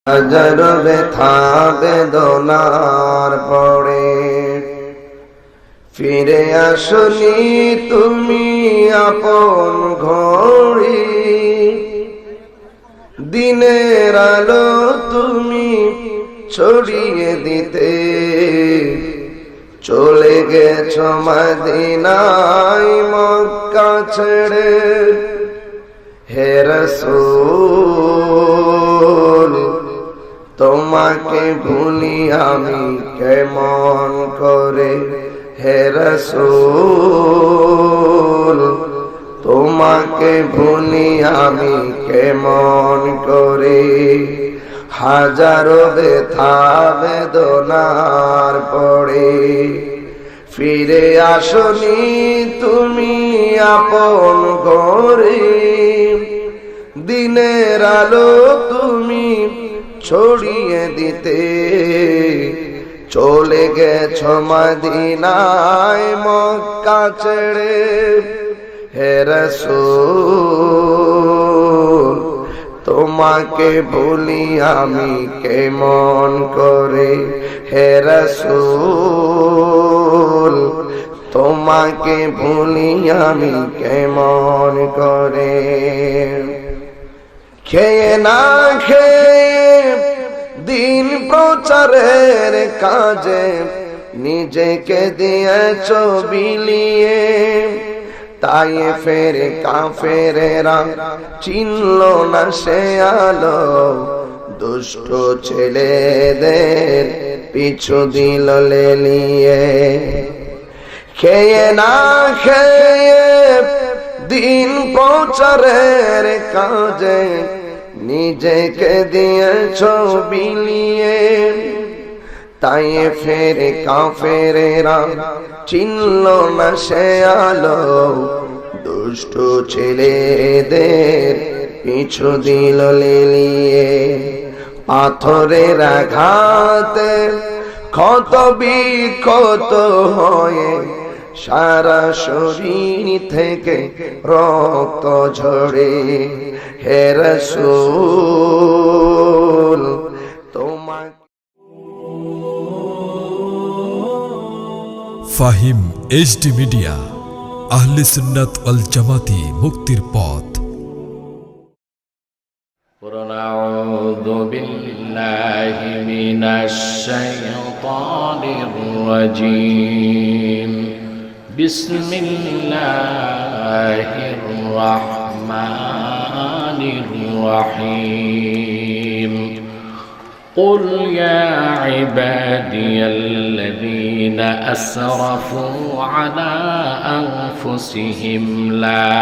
হাজার ব্যথা বেদনার পরে ফিরে আসনি তুমি আপন ঘরে। দিনের আলো তুমি ছড়িয়ে দিতে চলে গেছো মদিনায় মক্কা ছেড়ে। হে রাসূল তোমাকে ভুলি আমি কেমন করে। হে রাসূল তোমাকে ভুলি আমি কেমন করে। হাজারো ব্যথা বেদনার পরে ফিরে আসনি তুমি আপন ঘরে। দিনের আলো তুমি ছড়িয়ে দিতে চলে গেছো মদিনায় মক্কা ছেড়ে। হে রাসূল তোমাকে ভুলি আমি কেমন করে। হে রাসূল তোমাকে ভুলি আমি কেমন করে। খেয়ে না খেয়ে দিন প্রচারের কাজে নিজেকে দিয়েছো বিলিয়ে। তাই ফের কাফেরেরা চিনল না সে আলো, দুষ্ট ছেলেদের পিছু দিল লেলিয়ে। খেয়ে না খেয়ে দিন প্রচারের কাজে নিজেকে দিয়েছো বিলিয়ে। তাই ফের কাফেরেরা চিনল না সে আলো, দুষ্ট ছেলেদের পিছু দিল লেলিয়ে। পাথরের আঘাতে ক্ষত বিক্ষত হয়ে সারা শরীর থেকে রক্ত ঝরে। হে রাসূল তোমাকে ফাহিম এইচডি মিডিয়া, আহলে সুন্নাত ওয়াল জামাতি, মুক্তির পথ। আউযু বিল্লাহি মিনাশ শাইতানির রাজীম। বিসমিল্লাহির রাহমানির রহিম। قل يا عبادي الذين أسرفوا على أنفسهم لا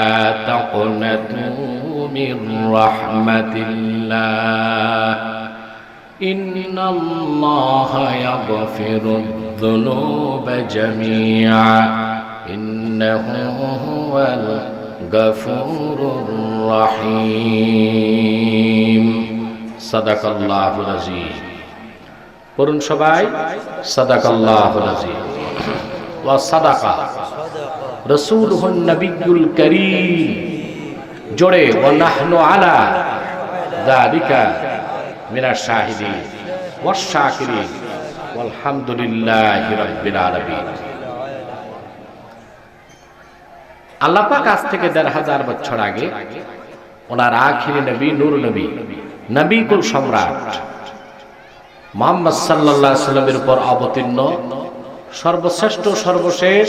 تقنطوا من رحمة الله إن الله يغفر الذنوب جميعا إنه هو الغفور الرحيم। সাদাকাল্লাহুল আযীম। পড়ুন সবাই, সাদাকাল্লাহুল আযীম। ওয়া সাদাকা রাসূলুহুন নবিয়্যুল কারীম। জোরে ওয়া নাহনু আলা যালিকা মিনাশ শাহিদিন ওয়াশ শাকিরিন ওয়াল হামদুলিল্লাহি রাব্বিল আলামিন। আল্লাহ পাক আজ থেকে ১৫০০ বছর আগে ওনার আখিরি নবী, নূর নবী, নবীকুল সম্রাট মুহাম্মদ সাল্লাল্লাহু আলাইহি সাল্লামের উপর অবতীর্ণ সর্বশ্রেষ্ঠ, সর্বশেষ,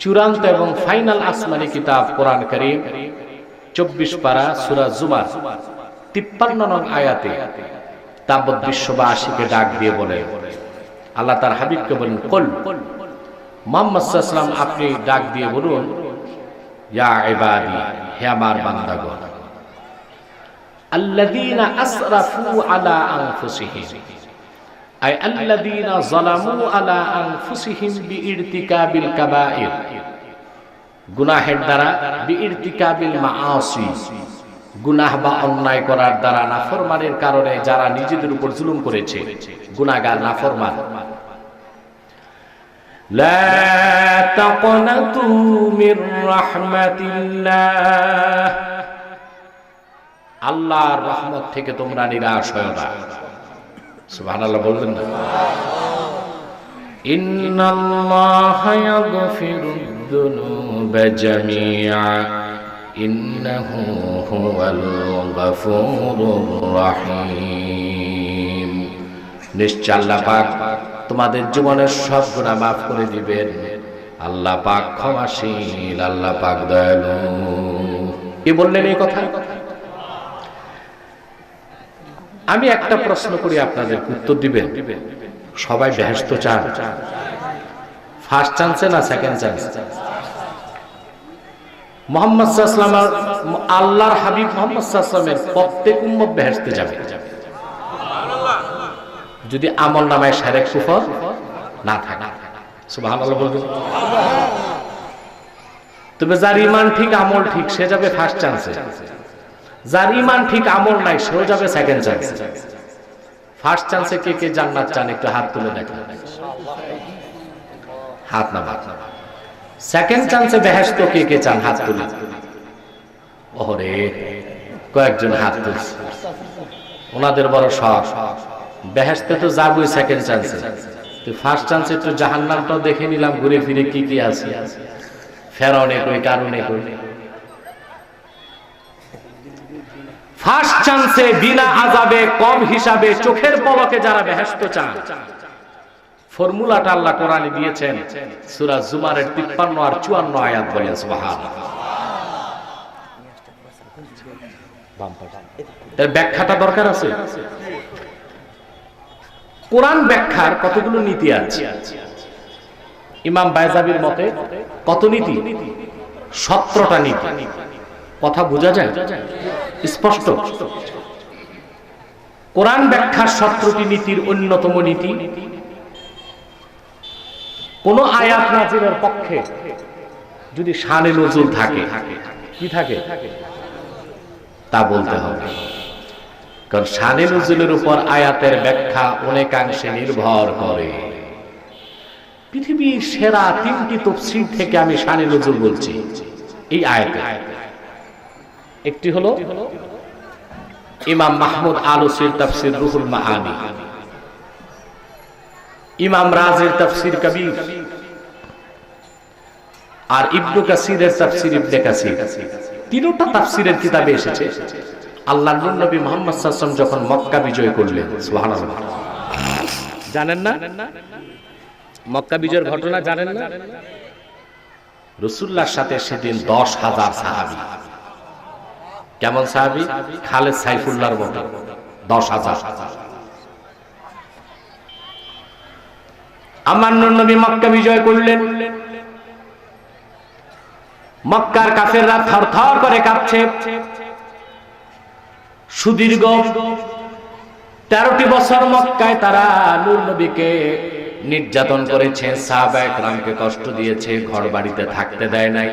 চূড়ান্ত এবং ফাইনাল আসমানি কিতাব কোরআন কারীম ২৪ পারা সূরা জুমার ৫৩ নং আয়াতে তাবৎ বিশ্ববাসীকে ডাক দিয়ে বলেন, আল্লাহ তার হাবিবকে বলেন, কুল মুহাম্মদ সাল্লাল্লাহু আলাইহি ওয়াসাল্লাম আপনি ডাক দিয়ে বলুন, ইয়া ইবাদি, হে আমার বান্দাগণ, আল্লাযীনা আসরাফু আলা আনফুসিহিম, আই আল্লাযীনা যালামু আলা আনফুসিহিম বিইরতিকাবিল কাবাইর, গুনাহের দ্বারা, বিইরতিকাবিল মাআসি, গুনাহ বা অন্যায় করার দ্বারা, নাফরমানের কারণে যারা নিজেদের উপর জুলুম করেছে, গুনাহগার, নাফরমান। লা তাকনাতু মির রাহমাতিল্লাহ, আল্লাহর রহমত থেকে তোমরা নিরাশ হয় না। সুবহানাল্লাহ বলবেন না? ইন্নাল্লাহা ইয়াগফিরুদ যুনুবা জামিআ ইন্নাহু হুয়াল গফুরুর রহিম। নিশ্চয় আল্লাহ পাক তোমাদের জীবনের সব গুনাহ মাফ করে দিবেন। আল্লাহ পাক ক্ষমাশীল, আল্লাহ পাক দয়ালু। কি বললেন এই কথা? আমি একটা প্রশ্ন করি, আপনাদের উত্তর দিবেন। সবাই বেহেশত চান? ফার্স্ট চান্সে না সেকেন্ড চান্স? মুহাম্মদ সাল্লাল্লাহু আলাইহি ওয়াসাল্লাম, আল্লাহর হাবিব মুহাম্মদ সাল্লাল্লাহু আলাইহি ওয়াসাল্লামের প্রত্যেক উম্মত বেহেশতে যাবে যদি আমল নামায় শিরক কুফর না থাকে। সুবহানাল্লাহ বলবেন? তবে যার ঈমান ঠিক আমল ঠিক সে যাবে ফার্স্ট চান্সে, যার ঈমান ঠিক আমল নাই সেও যাবে সেকেন্ড চান্সে। ফার্স্ট চান্সে কে কে জান্নাত চান একটু হাত তুলে দেখেন। হাত নামান। সেকেন্ড চান্সে বেহেশত কে কে চান হাত তুলে? ওরে কয়েকজন হাত তুলছে, ওনাদের বড় শখ। বেহেশতে তো যাবই সেকেন্ড চান্সে, তো ফার্স্ট চান্সে একটু জাহান্নামটাও দেখে নিলাম ঘুরে ফিরে কি কি আছে। ফেরাউনে কই, কারণে কই। ফার্স্ট চান্সে বিনা আযাবে কম হিসাবে চোখের পলকে যারা বেহেশত চান, ফর্মুলাটা আল্লাহ কোরআনে দিয়েছেন। সূরা জুমারের 53 আর 54 আয়াত বলেন সুবহানাল্লাহ। এর ব্যাখ্যাটা দরকার আছে। কোরআন ব্যাখ্যার কতগুলো নীতি আছে। ইমাম বাইজাবির মতে কত নীতি? 17টা নীতি। কথা বোঝা যায় স্পষ্ট? কোরআন ব্যাখ্যার 17টি নীতির অন্যতম নীতি, কোন আয়াত নাযিলের পক্ষে যদি শানে নজুল থাকে, কি থাকে তা বলতে হবে। কারণ শানে নজুলের উপর আয়াতের ব্যাখ্যা অনেকাংশে নির্ভর করে। পৃথিবীর সেরা 3টি তাফসীর থেকে আমি শানে নজুল বলছি এই আয়াতে। একটি হলো ইমাম মাহমুদ আলুসির তাফসীর রুহুল মাআনি, ইমাম রাজির তাফসীর কবির, আর ইবনে কাসিরের তাফসীর ইবনে কাসির। তিনটা তাফসীরের কিতাবে এসেছে আল্লাহর নূর নবী মুহাম্মদ সাল্লাল্লাহু আলাইহি ওয়াসাল্লাম যখন মক্কা বিজয় করলেন, সুবহানাল্লাহ, জানেন না মক্কা বিজয়ের ঘটনা? জানেন না? রাসূলুল্লাহর সাথে সেদিন 10,000 সাহাবী। কেমন সাহাবী? খালেদ সাইফুল্লাহর মতো 10,000। আমার নূর নবী মক্কা বিজয় করলেন। মক্কার কাফেররা থরথর করে কাঁপছে। সুদীর্ঘ 13টি বছর মক্কায় তারা নূর নবীকে নির্যাতন করেছে, সাহাবায়ে কেরামকে কষ্ট দিয়েছে, ঘর বাড়িতে থাকতে দেয় নাই।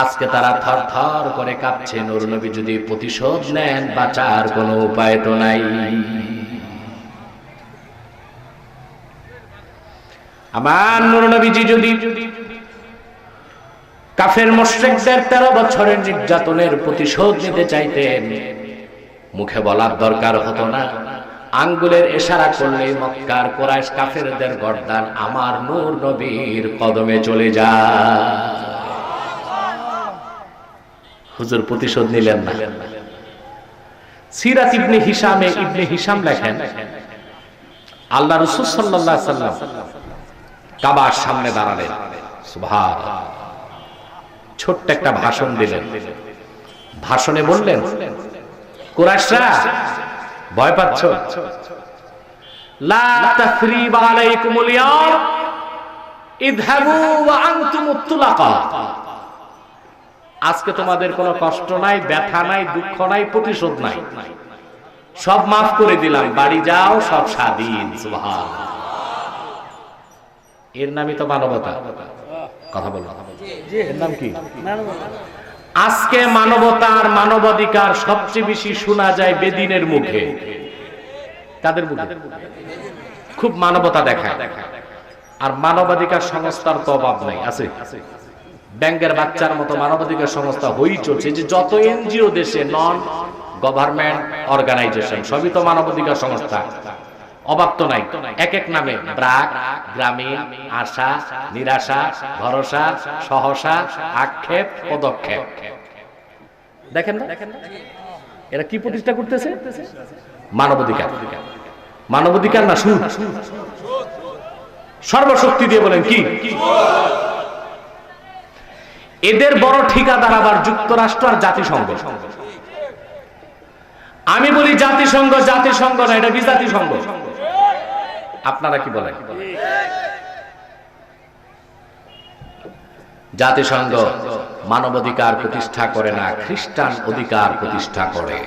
আজকে তারা থরথর করে কাঁপছে, নূর নবী যদি প্রতিশোধ নেন বাঁচার কোনো উপায় তো নাই। আমার নূর নবীজি যদি কাফের মুশরিকদের 13 বছরের নির্যাতনের প্রতিশোধ নিতে চাইতেন, মুখে বলার দরকার হতো না, আঙ্গুলের ইশারা করলেই মক্কার কুরাইশ কাফেরদের গর্দান আমার নূর নবীর কদমে চলে যায়। হুজুর প্রতিশোধ নিলেন না। সিরাত ইবনে হিশামে ইবনে হিশাম লেখেন, আল্লাহ রাসূল সাল্লাল্লাহু আলাইহি ওয়াসাল্লাম কাবার সামনে দাঁড়ালেন, সুবহানাল্লাহ, ছোট্ট একটা ভাষণ দিলেন। ভাষণে বললেন, কুরাইশরা ভয় পাচ্ছ? লা তাসরিবা আলাইকুমুল ইয়াওম ইযহাবু ওয়া আনতুমুত তুলাকা। আজকে তোমাদের কোনো কষ্ট নাই, ব্যথা নাই, দুঃখ নাই, প্রতিশোধ নাই, সব মাফ করে দিলাম, বাড়ি যাও, সব স্বাধীন। সুবহানাল্লাহ। এর নামই তো মানবতা। কথা বলো, এর নাম কি? আজকে মানবতার মানবাধিকার সবচেয়ে বেশি শোনা যায় বেদিনের মুখে। তাদের মুখে খুব মানবতা দেখায়, আর মানবাধিকার সংস্থার তো অভাব নাই, আছে? ব্যাংকের বাচ্চার মতো মানবাধিকার সংস্থা হই চলছে, যে যত এনজিও দেশে নন গভর্নমেন্ট অর্গানাইজেশন সবই তো মানবাধিকার সংস্থা, অবাক তো নাই। এক এক নামে, ব্রাক, গ্রামীণ, আশা, নিরাশা, ভরসা, সহসা, আক্ষেপ, পদক্ষেপ। দেখেন না এরা কি প্রতিষ্ঠা করতেছে? মানবাধিকার। মানবাধিকার না সুদ। সর্বশক্তি দিয়ে বলেন কি? এদের বড় ঠিকাদার আবার যুক্তরাষ্ট্র আর জাতিসংঘ। আমি বলি জাতিসংঘ, জাতিসংঘ না, এটা বিজাতিসংঘ। আপনারা কি বলেন? জাতিসংঘ মানবাধিকার প্রতিষ্ঠা করে না, খ্রিস্টান অধিকার প্রতিষ্ঠা করে।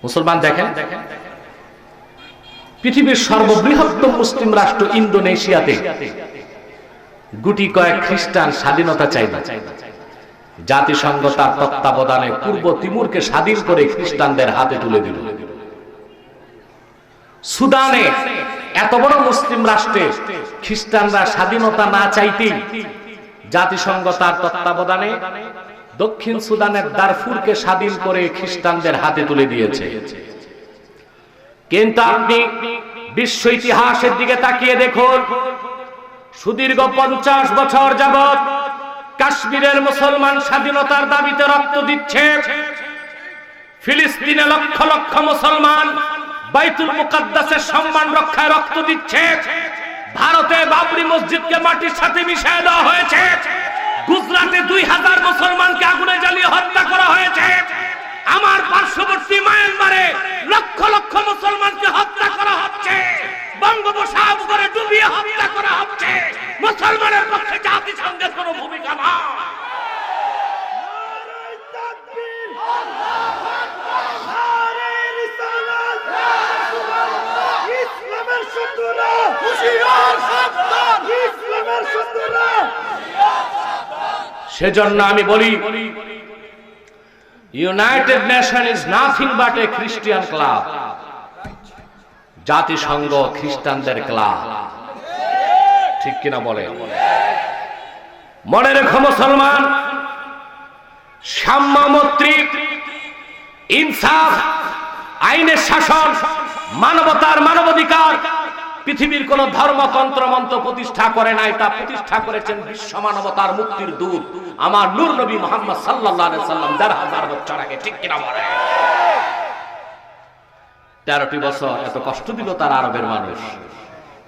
মুসলমান দেখেন, পৃথিবীর সর্ববৃহত্তম মুসলিম রাষ্ট্র ইন্দোনেশিয়াতে গুটি কয়েক খ্রিস্টান স্বাধীনতা চাইবে। জাতিসংঘ তার তত্ত্বাবধানে পূর্ব তিমুরকে স্বাধীন করে খ্রিস্টানদের হাতে তুলে দিল। সুদানে এত বড় মুসলিম রাষ্ট্রে খ্রিস্টানরা স্বাধীনতা না চাইতেই জাতিসংঘ তার তত্ত্বাবধানে দক্ষিণ সুদানের দারফুরকে স্বাধীন করে খ্রিস্টানদের হাতে তুলে দিয়েছে। কিন্তু আপনি বিশ্ব ইতিহাসের দিকে তাকিয়ে দেখুন, সুদীর্ঘ 50 বছর যাবত কাশ্মীরের মুসলমান স্বাধীনতার দাবিতে রক্ত দিচ্ছে। ফিলিস্তিনে লক্ষ লক্ষ মুসলমান বাইতুল মুকাদ্দাসের সম্মান রক্ষায় রক্ত দিচ্ছে। ভারতে বাবরি মসজিদকে মাটির সাথে মিশিয়ে দেওয়া হয়েছে। গুজরাটে 2000 মুসলমানকে আগুনে জ্বালিয়ে হত্যা করা হয়েছে। আমার পার্শ্ববর্তী মায়ানমারে লক্ষ লক্ষ মুসলমানকে হত্যা করা হচ্ছে। বঙ্গোপসাগরে ডুবিয়ে হত্যা করা হচ্ছে। মুসলমানের পক্ষে জাতিসংঘের কোনো ভূমিকা না। সেজন্য আমি বলি, United nation is nothing but A Christian club. জাতিসংঘ খ্রিস্টানদের ক্লাব, ঠিক কিনা বলে? মনে রেখো মুসলমান, সাম্য, মৈত্রী, ইনসাফ, আইনের শাসন, মানবতার মানবাধিকার পৃথিবীর কোন ধর্মতন্ত্র মন্ত্র প্রতিষ্ঠা করে নাই। তা প্রতিষ্ঠা করেছেন বিশ্ব মানবতার মুক্তির দূত আমার নূর নবী মুহাম্মদ সাল্লাল্লাহু আলাইহি সাল্লাম 1000 বছর আগে, ঠিক কিনা বলে? 13টি বছর এত কষ্ট দিল তার আরবের মানুষ।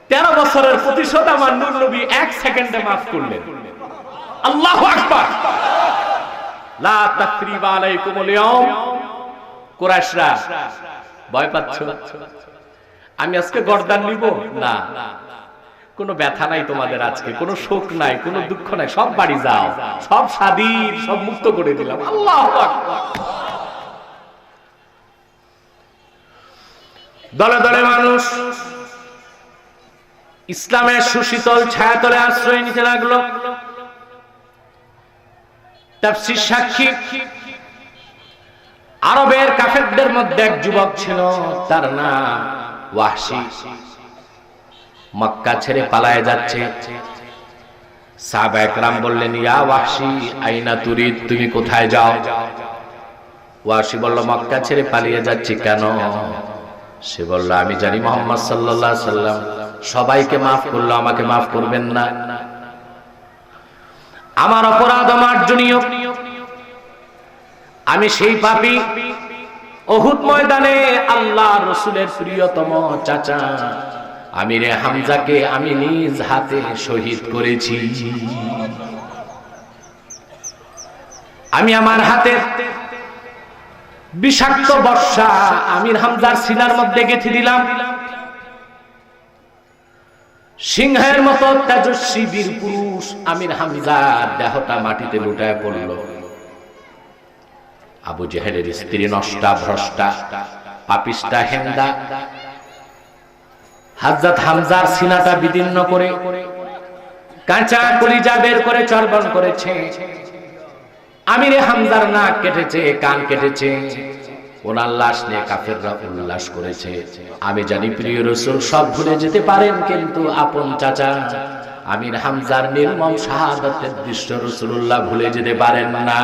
13 বছরের প্রতিশোধ আমার নূর নবী 1 সেকেন্ডে মাফ করলেন। আল্লাহু আকবার। লা তাকরিবা আলাইকুমুল ইয়াউম। কুরাইশরা ভয় পাচ্ছ? আমি আজকে গর্দান নিব না, কোনো ব্যথা নাই তোমাদের, আজকে কোনো শোক নাই, কোনো দুঃখ নাই, সব বাড়ি যাও, সব স্বাধীন, সব মুক্ত করে দিলাম। আল্লাহু আকবার। দলে দলে মানুষ ইসলামের সুশীতল ছায়াতলে আশ্রয় নিতে লাগলো। তাফসীর সাক্ষী, আরবের কাফেরদের মধ্যে এক যুবক ছিল, তার নাম ওয়াহশী। মক্কা ছেড়ে পালায়ে যাচ্ছে। সাহাবায়ে কেরাম বললেন, ইয়া ওয়াহশী আইনা তুরিদ, তুমি কোথায় যাও? ওয়াহশী বলল, মক্কা ছেড়ে পালিয়ে যাচ্ছি। কেন? সে বলল, আমি জানি মুহাম্মদ সাল্লাল্লাহু আলাইহি সাল্লাম সবাইকে মাফ করলো, আমাকে মাফ করবেন না। আমার অপরাধ মার্জনীয়। আমি সেই পাপী, উহুদ ময়দানে আল্লাহর রাসূলের প্রিয়তম চাচা আমিরে হামজাকে আমি নিজ হাতে শহীদ করেছি। আমি আমার হাতে বিষাক্ত বর্ষা আমির হামজার সিনার মধ্যে গেঁথে দিলাম। সিংহের মতো তেজস্বী বীর পুরুষ আমির হামজার দেহটা মাটিতে লুটায় পড়ল। আবু জেহেলের স্ত্রী নষ্টা, ভ্রষ্টা, পাপিষ্টা, হেন্দা হযরত হামজার সিনাটা বিদীর্ণ করে কাঁচা কলিজা বের করে চর্বণ করেছে। আমিরে হামজার নাক কেটেছে, কান কেটেছে। ওনার লাশ নিয়ে কাফেররা উল্লাস করেছে। আমি জানি প্রিয় রাসূল সব ভুলে যেতে পারেন, কিন্তু আপন চাচা আমির হামজার নির্মম শাহাদাতের দৃশ্য রাসূলুল্লাহ ভুলে যেতে পারেন না।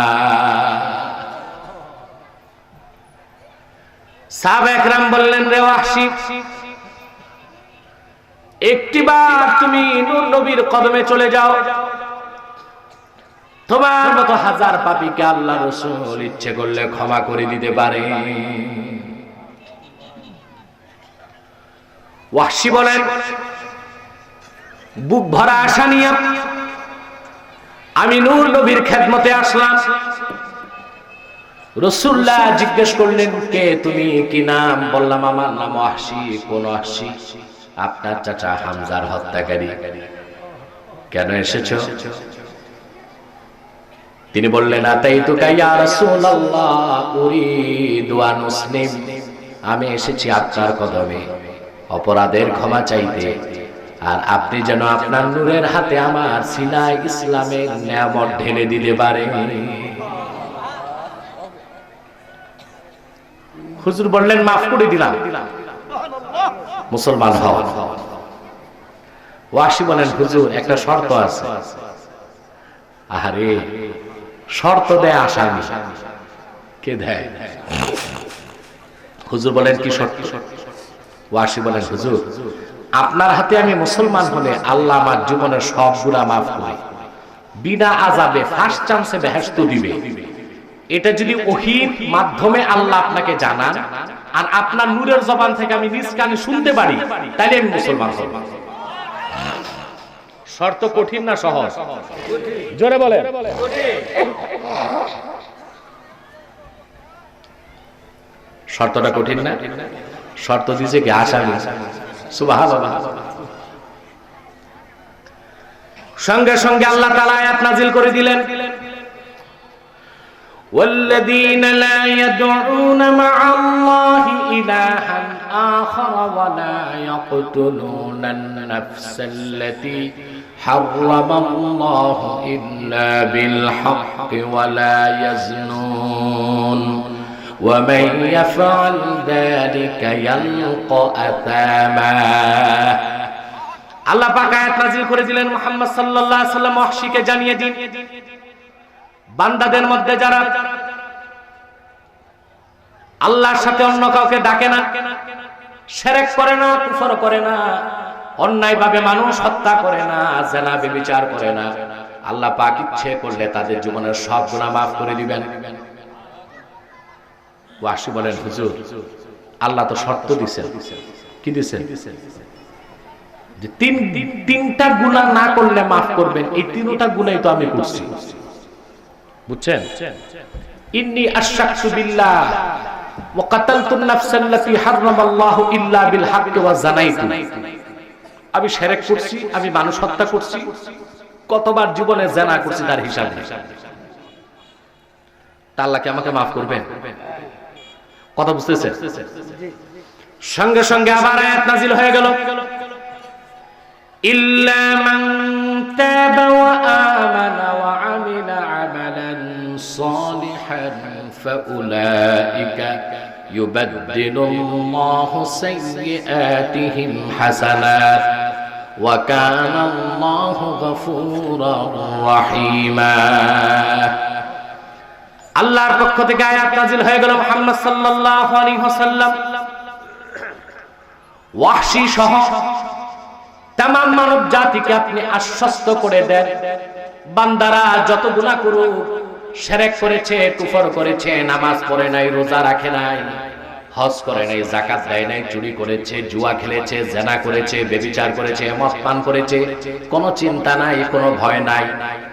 সাহাবা একরাম বললেন, রে ওয়াহশী, একটিবার তুমি নূর নবীর কদমে চলে যাও, তোমার মতো হাজার পাপীকে আল্লাহ রাসূল ইচ্ছে করলে ক্ষমা করে দিতে পারে। ওয়াহশী বলেন, বুক ভরা আশা নিয়ে আমি নূর নবীর খেদমতে আসলাম। রাসূলুল্লাহ জিজ্ঞেস করলেন, কে তুমি, কি নাম? বললাম, আমার নাম ওয়াহশী। কোন ওয়াহশী? আপনার চাচা হামজার হত্যাকারী। কেন এসেছো? তিনি বললেন, আতাইতুকা ইয়া রাসূলুল্লাহ উরিদু আন উসলিম, আমি এসেছি আপনার কদমে অপরাধের ক্ষমা চাইতে, আর আপনি যেন আপনার নূরের হাতে আমার সিনায় ইসলামের নিয়ামত ঢেলে দিতে পারেন। হুজুর বললেন, মাফ করে দিলাম, মুসলমান হও। ওয়াহশী বলেন, হুজুর একটা শর্ত আছে। আহারে, শর্ত দেয় আসামি, কে দেয়? হুজুর বলেন, কি শর্ত? ওয়াহশী বলেন, হুজুর আপনার হাতে আমি মুসলমান হলে আল্লাহ আমার জীবনের সব গুনাহ মাফ করে বিনা আযাবে ফার্স্ট চান্সে বেহেশত দিবে। এটা যদি ওহীর মাধ্যমে আল্লাহ আপনাকে জানান আর আপনার নূরের জবান থেকে আমি নিজ কানে শুনতে পারি, তাহলে আমি মুসলমান হব। শর্ত কঠিন না সহজ? জোরে বলে। শর্তটা কঠিন না? শর্ত দিয়েছে কি? আসামি। সুবহানাল্লাহ। সঙ্গে সঙ্গে আল্লাহ তাআলা আয়াত নাযিল করে দিলেন, والذين لا يدعون مع الله إلها آخر ولا يقتلون النفس التي حرم الله إلا بالحق ولا يزنون ومن يفعل ذلك يلقى أثاما। আল্লাহ পাক আয়াত নাযিল করে দিলেন, মুহাম্মদ সাল্লাল্লাহু আলাইহি ওয়াসাল্লাম ওয়াহশীকে জানিয়ে দিন, বান্দাদের মধ্যে যারা আল্লাহর সাথে অন্য কাউকে ডাকে না, শিরক করে না, কুফর করে না, অন্যায়ভাবে মানুষ হত্যা করে না, জিনা ব্যভিচার করে না, আল্লাহ পাক ইচ্ছে করলে তাদের জীবনের সব গুনাহ মাফ করে দিবেন। ওয়াহশী বলেন, হুজুর আল্লাহ তো শর্ত দিয়েছেন। কি দিয়েছেন? যে তিনটা গুনাহ না করলে মাফ করবেন। এই তিনটা গুনাহই তো আমি করছি, বুঝছেন? ইন্নী আশরাকতু বিল্লাহ ওয়া কাতালতুন নাফসাল্লাতী হারামাল্লাহু ইল্লা বিল হাক্কি ওয়া যানাইতু। আমি শিরক করছি, আমি মানুষ হত্যা করছি, কতবার জীবনে জিনা করছি তার হিসাব নেই। তা আল্লাহ কি আমাকে মাফ করবেন? কথা বুঝতেছেন? সঙ্গে সঙ্গে আবার আয়াত নাযিল হয়ে গেল, ইল্লা মান তাবা ওয়া আমানা ওয়া আমিলা আমালান সালিহান ফাউলাইকা ইউবাদদিলুল্লাহু সাইয়্যাতিহিম হাসানাত ওয়া কানা আল্লাহু গফুরার রহিমা। আল্লাহর পক্ষ থেকে আয়াত নাযিল হয়ে গেল, মুহাম্মদ সাল্লাল্লাহু আলাইহি ওয়াসাল্লাম ওয়াহশী সহ তাম মানব জাতিকে আপনি আশ্বস্ত করে দেন, বান্দারা যত গুনাহ করুক, শিরক করেছে, কুফর করেছে, নামাজ পড়ে নাই, রোজা রাখে নাই, হজ করে নাই, যাকাত দেয় নাই, চুরি করেছে, জুয়া খেলেছে, জিনা করেছে, ব্যভিচার করেছে, মদ পান করেছে, কোনো চিন্তা নাই, কোনো ভয় নাই,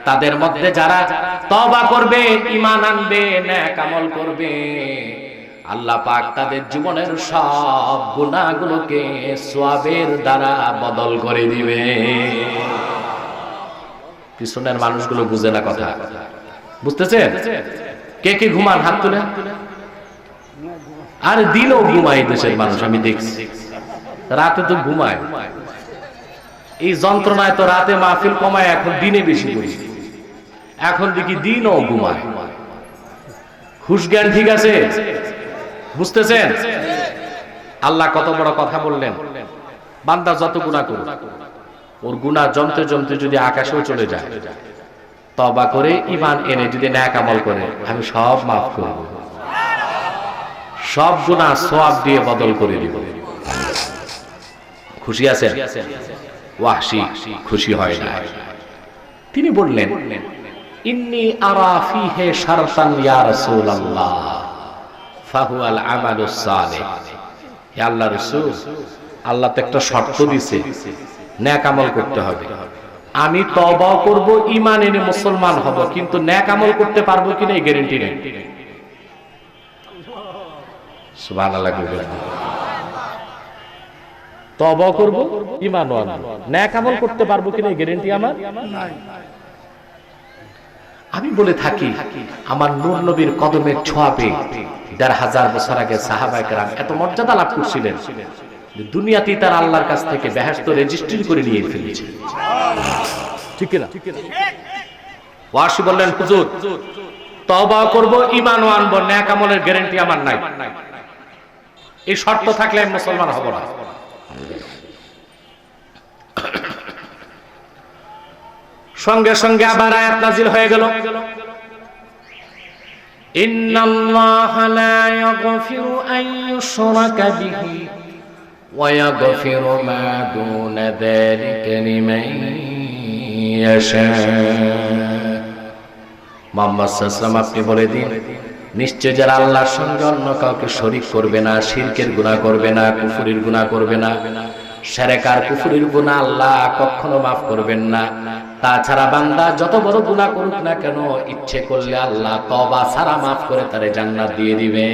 তাদের মধ্যে যারা তওবা করবে, ঈমান আনবে, নেক আমল করবে, আল্লাহ পাক তাদের জীবনের সব গুনাহগুলোকে সওয়াবের দ্বারা বদল করে দিবে। পিছনের মানুষগুলো বুঝে না কথা, বুঝতেছেন? কে কে ঘুমান? হাত তুলে। আর দিনও ঘুমায় দেশের মানুষ, আমি দেখছি, রাতে তো ঘুমায়। এই যন্ত্রণায় তো রাতে মাহফিল কমায়, এখন দিনে বেশি করি। এখন দেখি দিনও ঘুমায়। হুশ জ্ঞান ঠিক আছে? বুঝতেছেন? আল্লাহ কত বড় কথা বললেন, বান্দা যত গুনাহ করুক, ওর গুনাহ জমতে জমতে যদি আকাশেও চলে যায়, তওবা করে ঈমান এনে যদি নেক আমল করে, আমি সব মাফ করব, সব গুনাহ সওয়াব দিয়ে বদল করে দিব। খুশি আছেন? ওয়াহশী খুশি হয় না। তিনি বললেন, ইন্নী আরা ফীহি শারতান ইয়া রাসূলুল্লাহ ফাহুয়াল আমালুস সালিহ। হে আল্লাহর রাসূল, আল্লাহ তো একটা শর্ত দিয়েছে, নেক আমল করতে হবে। আমি তওবা করব, ঈমান এনে মুসলমান হব, কিন্তু নেক আমল করতে পারবো কিনা এই গ্যারান্টি নেই। সুবহানাল্লাহ। তওবা করব, ঈমানও আনবো, নেক আমল করতে পারবো কিনা এই গ্যারান্টি আমার নাই। আমি বলে থাকি, আমার নূর নবীর কদমের ছোঁয়া পেয়ে ১৫০০ বছর আগে সাহাবায়ে কেরাম এত মর্যাদা লাভ করছিলেন, দুনিয়াতেই তার আল্লাহর কাছ থেকে বেহেশত রেজিস্ট্রি করে নিয়ে ফেলেছে। ঠিক না? ওয়াসি বললেন, হুজুর তওবা করব, ঈমানও আনবো, নেক আমলের গ্যারান্টি আমার নাই, এই শর্ত থাকলে আমি মুসলমান হব না। সঙ্গে সঙ্গে আবার আয়াত নাযিল হয়ে গেল, ইন্নাল্লাহা লা ইয়াগফিরু আন ইউশরাকা বিহি ওয়া ইয়াগফিরু মা দুনা যালিকা লিমান ইয়াশা। মুহাম্মদ সাল্লাল্লাহু আলাইহি ওয়াসাল্লাম, আপনি বলে দিন, নিশ্চয় যারা আল্লাহর সঙ্গে অন্য কাউকে শরীক করবে না, শিরকের গুনাহ করবে না, কুফরির গুনাহ করবে না, শিরক আর কুফরির গুনাহ আল্লাহ কখনো মাফ করবেন না। তাছাড়া বান্দা যত বড় গুনাহ করুক না কেন, ইচ্ছে করলে আল্লাহ তওবা ছাড়া মাফ করে তারে জান্নাত দিয়ে দিবে।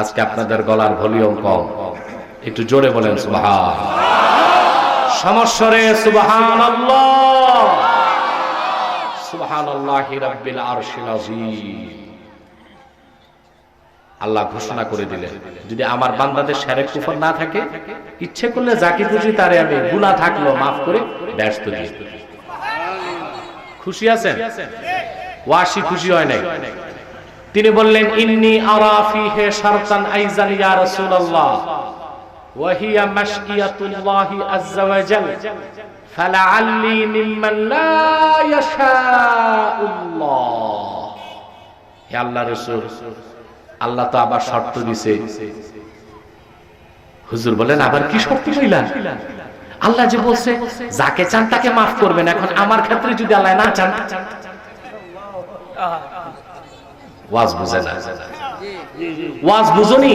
আজকে আপনাদের গলার ভলিউম কম, একটু জোরে বলেন সুবহান। সমস্বরে সুবহানাল্লাহ, সুবহানাল্লাহি রাব্বিল আরশিল আযীম। আল্লাহ ঘোষণা করে দিলেন, যদি আমার বান্দাদের শিরক কুফর না থাকে, ইচ্ছে করলে যাকে খুশি তারে আমি গুনাহ থাকলো মাফ করে ব্যস্ত দিয়ে। খুশি আছেন? ওয়াসি খুশি হয় নাই। তিনি বললেন, ইন্নী আরা ফীহি শারতান আইজান ইয়া রাসূলুল্লাহ ওয়া হিয়া মাশইয়াতুল্লাহি আযজা ওয়া জাল ফালাআল্লি মিম্মান লা ইয়াশাউল্লাহ। হে আল্লাহর রাসূল, আল্লাহ তো আবার শর্ত দিছে। হুজুর বলেন, আবার কি শর্ত কইলা? আল্লাহ যে বলছে যাকে চান তাকে মাফ করবেন, এখন আমার ক্ষেত্রে যদি আল্লাহ না চান, ওয়াজ বুঝে না, ওয়াজ বুঝুনি।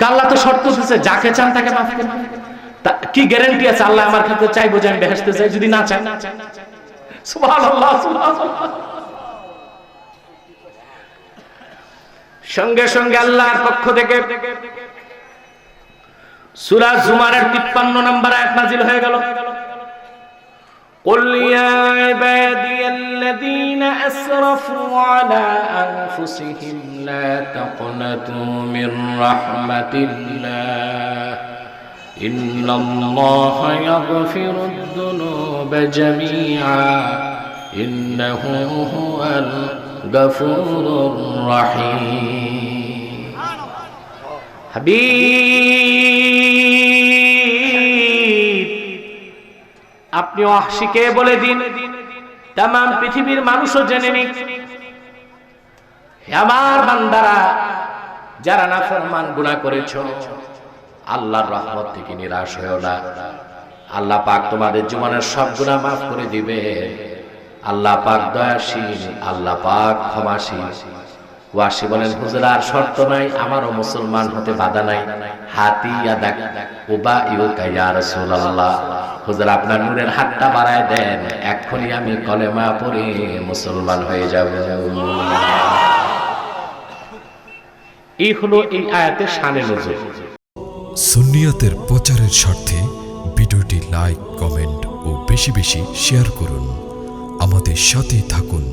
আল্লাহ তো শর্ত দিছে, যাকে চান তাকে মাফ করবেন। কি গ্যারান্টি আছে আল্লাহ আমার ক্ষেত্রে চাইবো যে আমি বেহেশতে যাই, যদি না চান? সুবহানাল্লাহ, সুবহানাল্লাহ। সঙ্গে সঙ্গে আল্লাহর পক্ষ থেকে সূরা জুমারের ৫৩ নম্বর আয়াত নাযিল হয়ে গেল, কুল ইয়া ইবাদিয়াল্লাযীনা আসরাফু আলা আনফুসিহিম লা তাকনাতু মির রাহমাতিল্লাহ ইন্নাল্লাহা ইয়াগফিরুদ যুনুবা জামিআ ইন্নাহু হুয়াল গফুরুর রহিম। হাবিব, আপনি ওয়াহশীকে বলে দিন, তাম পৃথিবীর মানুষও জেনে নিক, আমার বান্দারা যারা নাফরমান গুনাহ করেছো, আল্লাহর রহমত থেকে নিরাশ হয়ো না। আল্লাহ পাক তোমাদের জীবনের সব গুনাহ মাফ করে দিবে। আল্লাহ পাক দয়াশীল, আল্লাহ পাক ক্ষমাশীল। ওয়াসি বলেন, হুজুর আর শর্ত নাই, আমারও মুসলমান হতে বাধা নাই। হাতি ইয়াদাক উবাইউকা ইয়া রাসূলুল্লাহ, হুজুর আপনার নূরের হাতটা বাড়ায় দেন, এক্ষুনি আমি কলেমা পড়ে মুসলমান হয়ে যাব। এই হলো এই আয়াতের শানে নজুল। সুন্নিয়াতের প্রচারের স্বার্থে ভিডিওটি লাইক, কমেন্ট ও বেশি বেশি শেয়ার করুন। আমাদের সাথে থাকুন।